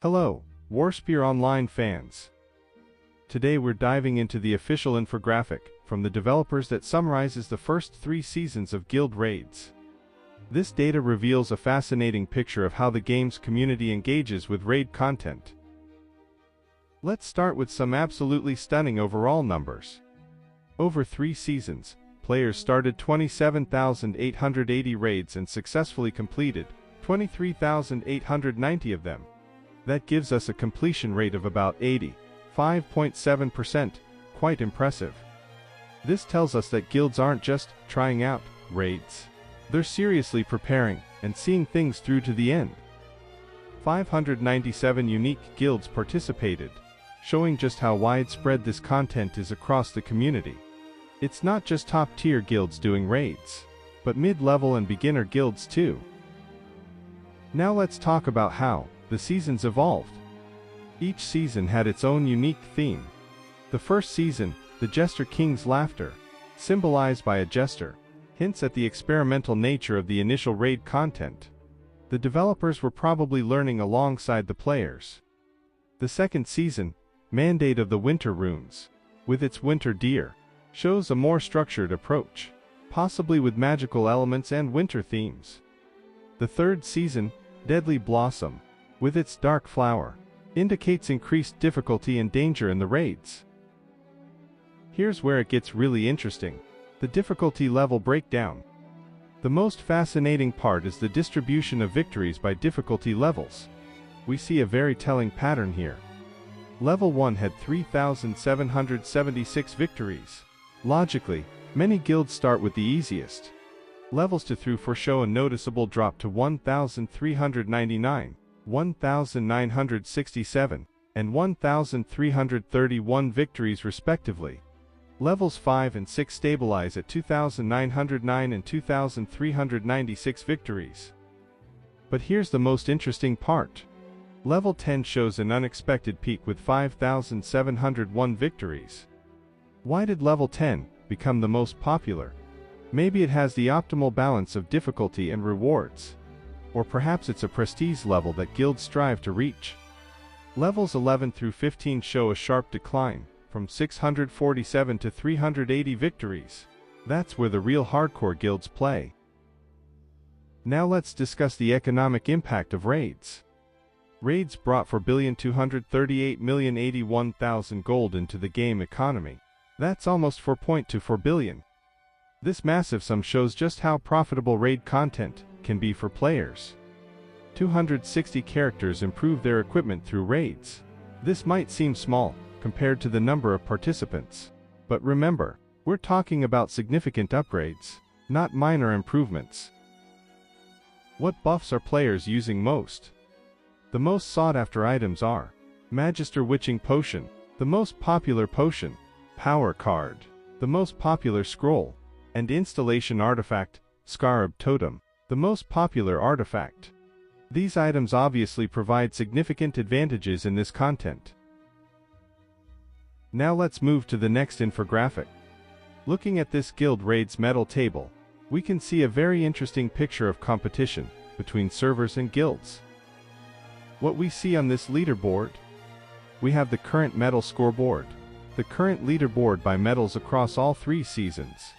Hello, Warspear Online fans. Today we're diving into the official infographic from the developers that summarizes the first 3 seasons of Guild Raids. This data reveals a fascinating picture of how the game's community engages with raid content. Let's start with some absolutely stunning overall numbers. Over 3 seasons, players started 27,880 raids and successfully completed 23,890 of them. That gives us a completion rate of about 85.7%, quite impressive. This tells us that guilds aren't just trying out raids. They're seriously preparing and seeing things through to the end. 597 unique guilds participated, showing just how widespread this content is across the community. It's not just top-tier guilds doing raids, but mid-level and beginner guilds too. Now let's talk about how the seasons evolved. Each season had its own unique theme. The first season, the Jester King's Laughter, symbolized by a jester, hints at the experimental nature of the initial raid content. The developers were probably learning alongside the players. The second season, Mandate of the Winter Runes, with its winter deer, shows a more structured approach, possibly with magical elements and winter themes. The third season, Deadly Blossom, with its dark flower, indicates increased difficulty and danger in the raids. Here's where it gets really interesting: the difficulty level breakdown. The most fascinating part is the distribution of victories by difficulty levels. We see a very telling pattern here. Level 1 had 3,776 victories. Logically, many guilds start with the easiest. Levels 2 through 4 show a noticeable drop to 1,399, 1,967, and 1,331 victories respectively. Levels 5 and 6 stabilize at 2,909 and 2,396 victories. But here's the most interesting part. Level 10 shows an unexpected peak with 5,701 victories. Why did level 10 become the most popular? Maybe it has the optimal balance of difficulty and rewards. Or perhaps it's a prestige level that guilds strive to reach. Levels 11 through 15 show a sharp decline, from 647 to 380 victories. That's where the real hardcore guilds play. Now let's discuss the economic impact of raids. Raids brought 4,238,081,000 gold into the game economy. That's almost 4.24 billion. This massive sum shows just how profitable raid content can be for players. 260 characters improve their equipment through raids. This might seem small compared to the number of participants. But remember, we're talking about significant upgrades, not minor improvements. What buffs are players using most? The most sought-after items are Magister Witching Potion, the most popular potion; Power Card, the most popular scroll; and Installation Artifact, Scarab Totem, the most popular artifact. These items obviously provide significant advantages in this content. Now let's move to the next infographic. Looking at this Guild Raids medal table, we can see a very interesting picture of competition between servers and guilds. What we see on this leaderboard? We have the current medal scoreboard, the current leaderboard by medals across all 3 seasons.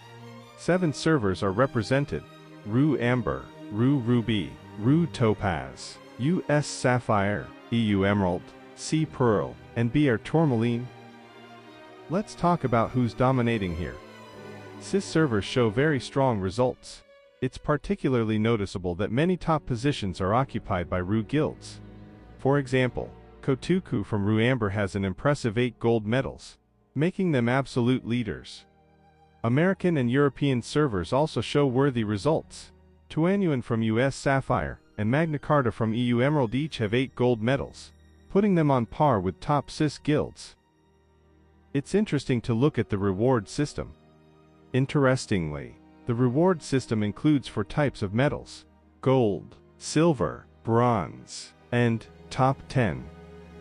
7 servers are represented: Rue Amber, Rue Ruby, Rue Topaz, US-Sapphire, EU Emerald, C Pearl, and BR Tourmaline. Let's talk about who's dominating here. CIS servers show very strong results. It's particularly noticeable that many top positions are occupied by Rue guilds. For example, Kotuku from Rue Amber has an impressive 8 gold medals, making them absolute leaders. American and European servers also show worthy results. Tuanuan from US-Sapphire and Magna Carta from EU Emerald each have 8 gold medals, putting them on par with top CIS guilds. It's interesting to look at the reward system. Interestingly, the reward system includes 4 types of medals: gold, silver, bronze, and top 10.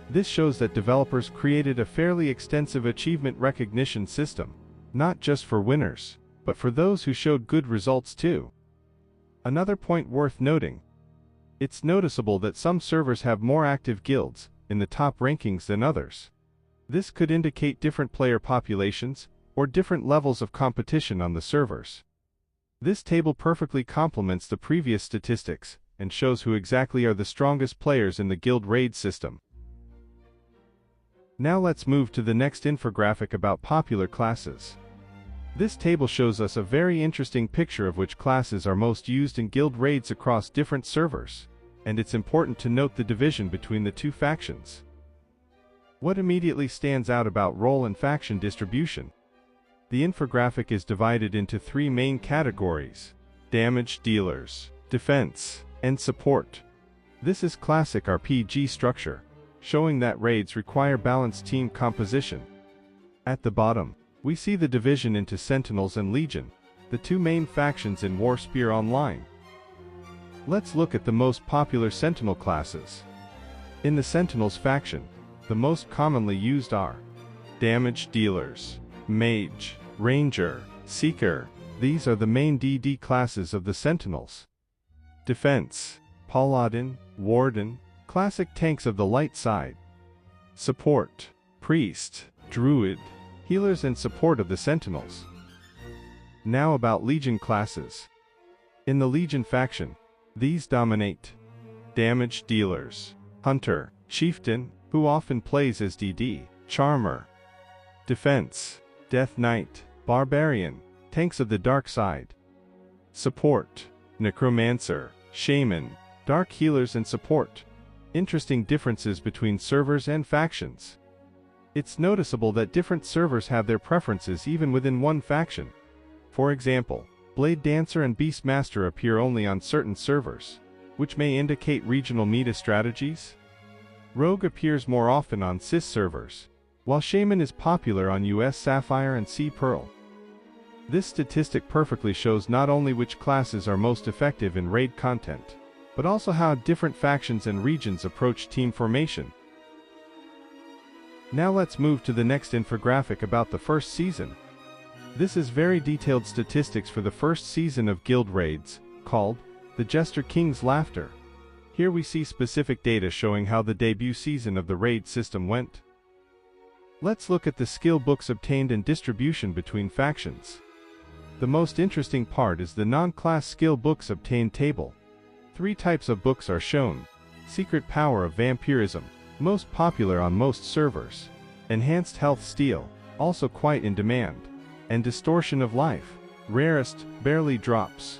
This shows that developers created a fairly extensive achievement recognition system, not just for winners, but for those who showed good results too. Another point worth noting: It's noticeable that some servers have more active guilds in the top rankings than others. This could indicate different player populations or different levels of competition on the servers. This table perfectly complements the previous statistics and shows who exactly are the strongest players in the guild raid system. Now let's move to the next infographic about popular classes. This table shows us a very interesting picture of which classes are most used in guild raids across different servers, and it's important to note the division between the two factions. What immediately stands out about role and faction distribution? The infographic is divided into three main categories: damage dealers, defense, and support. This is classic RPG structure, showing that raids require balanced team composition. At the bottom, we see the division into Sentinels and Legion, the two main factions in Warspear Online. Let's look at the most popular Sentinel classes. In the Sentinels faction, the most commonly used are damage dealers, Mage, Ranger, Seeker. These are the main DD classes of the Sentinels. Defense, Paladin, Warden, classic tanks of the light side. Support, Priest, Druid, healers and support of the Sentinels. Now about Legion classes. In the Legion faction, these dominate damage dealers, Hunter, Chieftain, who often plays as DD, Charmer. Defense, Death Knight, Barbarian, tanks of the dark side. Support, Necromancer, Shaman, dark healers and support. Interesting differences between servers and factions. It's noticeable that different servers have their preferences even within one faction. For example, Blade Dancer and Beastmaster appear only on certain servers, which may indicate regional meta strategies. Rogue appears more often on CIS servers, while Shaman is popular on US-Sapphire and Sea Pearl. This statistic perfectly shows not only which classes are most effective in raid content, but also how different factions and regions approach team formation. Now let's move to the next infographic about the first season. This is very detailed statistics for the first season of guild raids, called the Jester King's Laughter. Here we see specific data showing how the debut season of the raid system went. Let's look at the skill books obtained and distribution between factions. The most interesting part is the non-class skill books obtained table. Three types of books are shown: Secret Power of Vampirism, most popular on most servers; Enhanced Health Steal, also quite in demand; and Distortion of Life, rarest, barely drops.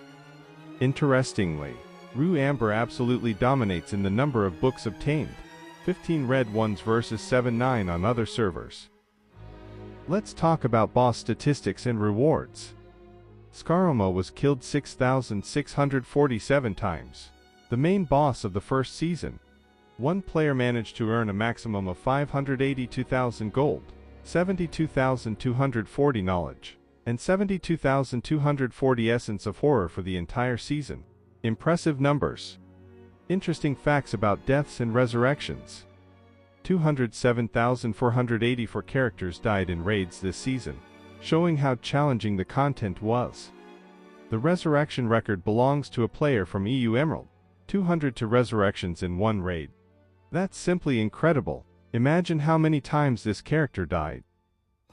Interestingly, Rue Amber absolutely dominates in the number of books obtained, 15 red ones versus 7-9 on other servers. Let's talk about boss statistics and rewards. Scaromo was killed 6,647 times. The main boss of the first season. One player managed to earn a maximum of 582,000 gold, 72,240 knowledge, and 72,240 essence of horror for the entire season. Impressive numbers. Interesting facts about deaths and resurrections. 207,484 characters died in raids this season, showing how challenging the content was. The resurrection record belongs to a player from EU Emerald, 202 resurrections in one raid. That's simply incredible. Imagine how many times this character died.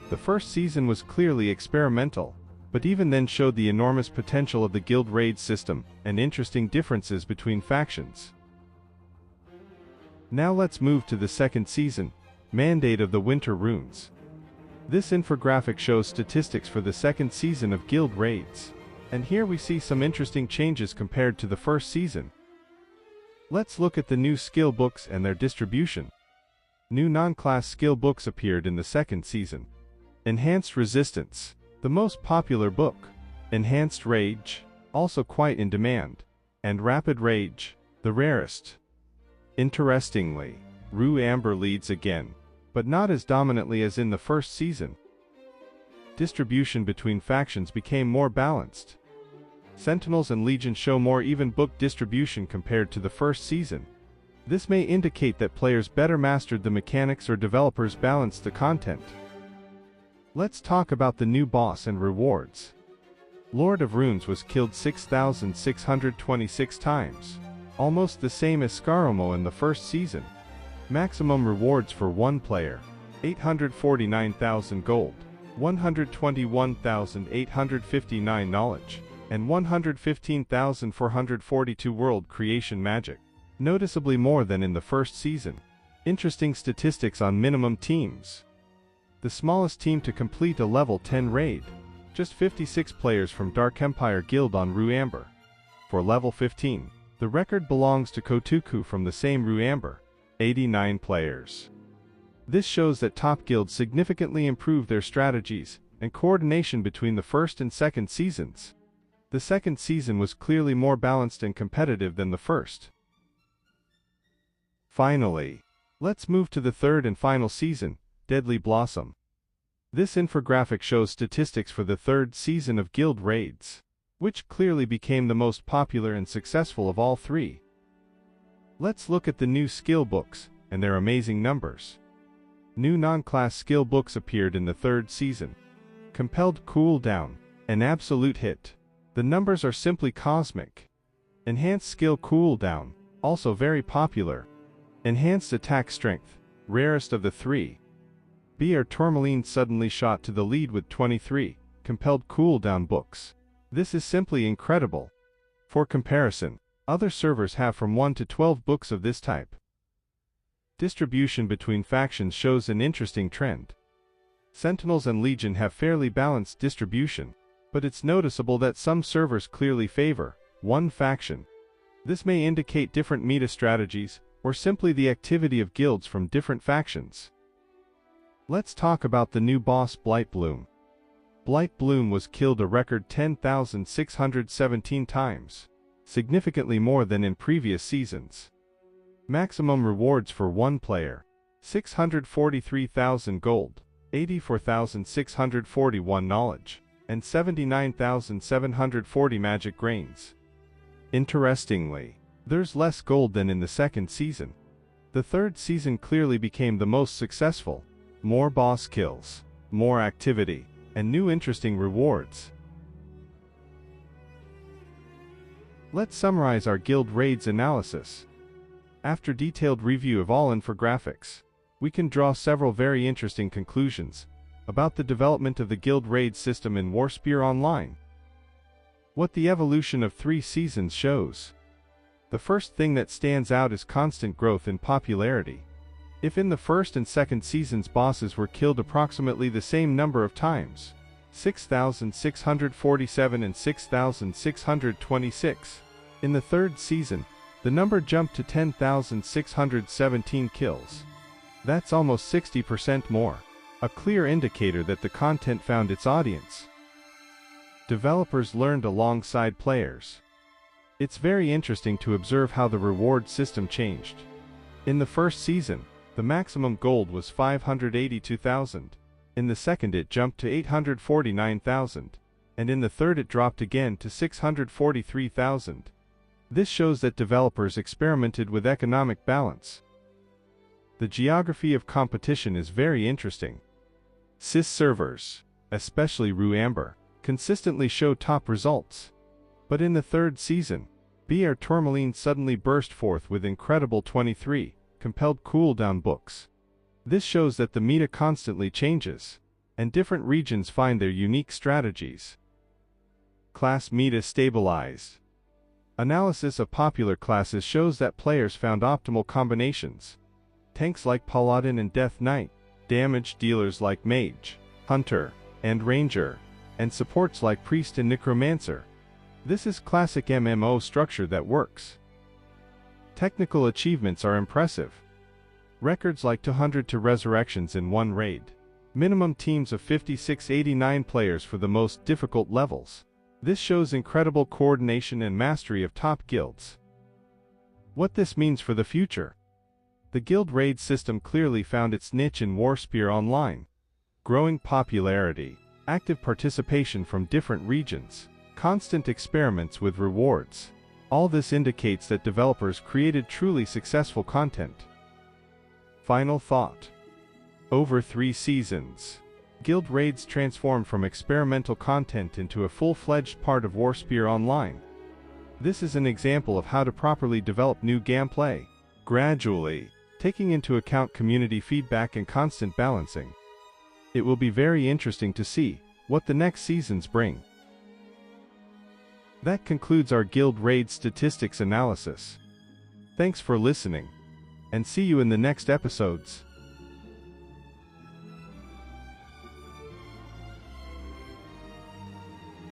The first season was clearly experimental, but even then showed the enormous potential of the guild raid system and interesting differences between factions. Now let's move to the second season, Mandate of the Winter Runes. This infographic shows statistics for the second season of guild raids, and here we see some interesting changes compared to the first season. Let's look at the new skill books and their distribution. New non-class skill books appeared in the second season. Enhanced Resistance, the most popular book; Enhanced Rage, also quite in demand; and Rapid Rage, the rarest. Interestingly, Rue Amber leads again, but not as dominantly as in the first season. Distribution between factions became more balanced. Sentinels and Legion show more even book distribution compared to the first season. This may indicate that players better mastered the mechanics or developers balanced the content. Let's talk about the new boss and rewards. Lord of Runes was killed 6,626 times. almost the same as Scaromo in the first season. Maximum rewards for one player: 849,000 gold, 121,859 knowledge, and 115,442 world creation magic, noticeably more than in the first season. Interesting statistics on minimum teams. The smallest team to complete a level 10 raid, just 56 players from Dark Empire Guild on Rue Amber. For level 15, the record belongs to Kotuku from the same Rue Amber, 89 players. This shows that top guilds significantly improved their strategies and coordination between the first and second seasons. The second season was clearly more balanced and competitive than the first. Finally, let's move to the third and final season, Deadly Blossom. This infographic shows statistics for the third season of Guild Raids, which clearly became the most popular and successful of all three. Let's look at the new skill books and their amazing numbers. New non-class skill books appeared in the third season. Compelled Cooldown, an absolute hit. The numbers are simply cosmic. Enhanced Skill Cooldown, also very popular. Enhanced Attack Strength, rarest of the three. BR Tourmaline suddenly shot to the lead with 23 compelled cooldown books. This is simply incredible. For comparison, other servers have from 1 to 12 books of this type. Distribution between factions shows an interesting trend. Sentinels and Legion have fairly balanced distribution, but it's noticeable that some servers clearly favor one faction. This may indicate different meta strategies, or simply the activity of guilds from different factions. Let's talk about the new boss Blightbloom. Blightbloom was killed a record 10,617 times, significantly more than in previous seasons. Maximum rewards for one player: 643,000 gold, 84,641 knowledge, and 79,740 magic grains. Interestingly, there's less gold than in the second season. The third season clearly became the most successful. More boss kills, more activity, and new interesting rewards. Let's summarize our Guild Raids analysis. After detailed review of all infographics, we can draw several very interesting conclusions about the development of the Guild Raid system in Warspear Online. What the evolution of 3 seasons shows. The first thing that stands out is constant growth in popularity. If in the first and second seasons bosses were killed approximately the same number of times, 6,647 and 6,626, in the third season, the number jumped to 10,617 kills. That's almost 60% more, a clear indicator that the content found its audience. Developers learned alongside players. It's very interesting to observe how the reward system changed. In the first season, the maximum gold was 582,000. In the second it jumped to 849,000. And in the third it dropped again to 643,000. This shows that developers experimented with economic balance. The geography of competition is very interesting. CIS servers, especially Rue Amber, consistently show top results. But in the third season, BR Tourmaline suddenly burst forth with incredible 23 compelled cooldown books. This shows that the meta constantly changes, and different regions find their unique strategies. Class meta stabilized. Analysis of popular classes shows that players found optimal combinations. Tanks like Paladin and Death Knight, damage dealers like Mage, Hunter, and Ranger, and supports like Priest and Necromancer. This is classic MMO structure that works. Technical achievements are impressive. Records like 200 to resurrections in one raid. Minimum teams of 56-89 players for the most difficult levels. This shows incredible coordination and mastery of top guilds. What this means for the future. The Guild Raid system clearly found its niche in Warspear Online. Growing popularity, active participation from different regions, constant experiments with rewards. All this indicates that developers created truly successful content. Final thought. Over 3 seasons, Guild Raids transformed from experimental content into a full-fledged part of Warspear Online. This is an example of how to properly develop new gameplay, gradually, taking into account community feedback and constant balancing. It will be very interesting to see what the next seasons bring. That concludes our Guild Raid statistics analysis. Thanks for listening, and see you in the next episodes.